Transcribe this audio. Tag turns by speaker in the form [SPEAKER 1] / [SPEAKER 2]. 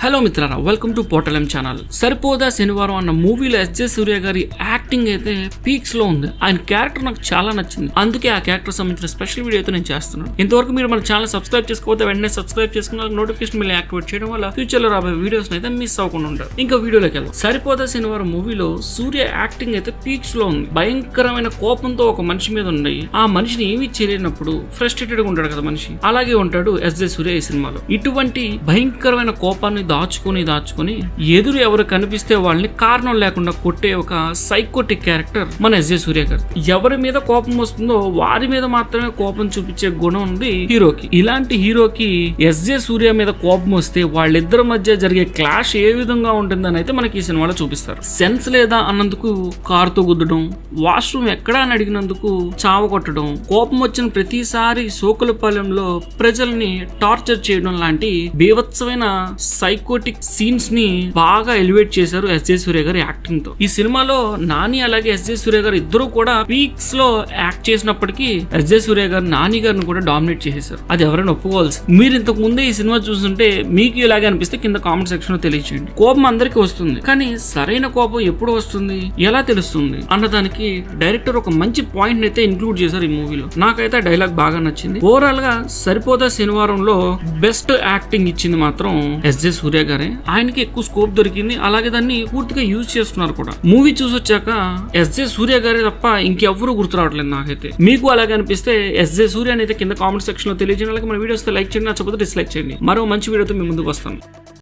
[SPEAKER 1] Hello మిత్రారా, welcome to Potalam channel. సరిపోదా శనివారం అన్న మూవీలో ఎస్జే సూర్య గారి యాక్టింగ్ అయితే పీక్స్ లో ఉంది. ఆయన క్యారెక్టర్ నాకు చాలా నచ్చింది. అందుకే ఆ క్యారెక్టర్ సంబంధించిన స్పెషల్ వీడియో అయితే నేను చేస్తున్నాను. ఇంతవరకు మీరు మన ఛానల్ సబ్స్క్రైబ్ చేసుకోకపోతే వెంటనే సబ్స్క్రైబ్ చేసుకున్న నోటిఫికేషన్ బిల్ యాక్టివేట్ చేయడం వల్ల ఫ్యూచర్ లో రాబోయే వీడియోస్ అయితే మిస్ అవ్వకుండా ఉంటారు. ఇంకా వీడియోలోకి వెళ్దాం. సరిపోదా శనివారం మూవీలో సూర్య యాక్టింగ్ అయితే పీక్స్ లో ఉంది. భయంకరమైన కోపంతో ఒక మనిషి మీద ఉంది. ఆ మనిషిని ఏమీ చేయలేనప్పుడు ఫ్రస్ట్రేటెడ్ గా ఉంటాడు కదా మనిషి, అలాగే ఉంటాడు ఎస్జే సూర్య ఈ సినిమాలో. ఇటువంటి భయంకరమైన కోపాన్ని దాచుకుని ఎదురు ఎవరు కనిపిస్తే వాళ్ళని కారణం లేకుండా కొట్టే ఒక సైకోటిక్ క్యారెక్టర్ మన ఎస్జే సూర్య గారు. ఎవరి మీద కోపం వస్తుందో వారి మీద మాత్రమే కోపం చూపించే గుణం ఉంది హీరోకి. ఇలాంటి హీరోకి ఎస్జే సూర్య మీద కోపం వస్తే వాళ్ళిద్దరి మధ్య జరిగే క్లాష్ ఏ విధంగా ఉంటుందని అయితే మనకి ఈ సినిమాలో చూపిస్తారు. సెన్స్ లేదా అన్నందుకు కారుతో గుద్దడం, వాష్రూమ్ ఎక్కడా అని అడిగినందుకు చావ కొట్టడం, కోపం వచ్చిన ప్రతిసారి సోకులపాలెంలో ప్రజల్ని టార్చర్ చేయడం లాంటి బీభత్సమైన సైకోటిక్ సీన్స్ ని బాగా ఎలివేట్ చేశారు ఎస్జే సూర్య గారి యాక్టింగ్ తో. ఈ సినిమాలో నాని అలాగే ఎస్జే సూర్య గారు ఇద్దరు కూడా పీక్స్ లో యాక్ట్ చేసినప్పటికీ ఎస్జే సూర్య గారు నాని గారిని కూడా డామినేట్ చేసేశారు. అది ఎవరైనా ఒప్పుకోవాల్సి. మీరు ఇంతకు ముందే ఈ సినిమా చూస్తుంటే మీకు ఇలాగే అనిపిస్తే కింద కామెంట్ సెక్షన్ లో తెలియచేయండి. కోపం అందరికీ వస్తుంది, కానీ సరైన కోపం ఎప్పుడు వస్తుంది, ఎలా తెలుస్తుంది అన్నదానికి డైరెక్టర్ ఒక మంచి పాయింట్ అయితే ఇంక్లూడ్ చేశారు ఈ మూవీలో. నాకైతే ఆ డైలాగ్ బాగా నచ్చింది. ఓవరాల్ గా సరిపోదా శనివారంలో బెస్ట్ యాక్టింగ్ ఇచ్చింది మాత్రం ఎస్జే సూర్య గారే. ఆయనకి ఎక్కువ స్కోప్ దొరికింది, అలాగే దాన్ని పూర్తిగా యూజ్ చేస్తున్నారు కూడా. మూవీ చూసి వచ్చాక ఎస్జే సూర్య గారే తప్ప ఇంకెవ్వరూ గుర్తు రావట్లేదు నాకైతే. మీకు అలాగే అనిపిస్తే ఎస్జే సూర్య అయితే కింద కామెంట్ సెక్షన్ లో తెలియజేయాలి. అలాగే మన వీడియోస్ లైక్ చేయండి, నచ్చకపోతే డిస్లైక్ చేయండి. మరో మంచి వీడియోతో మీ ముందుకు వస్తాను.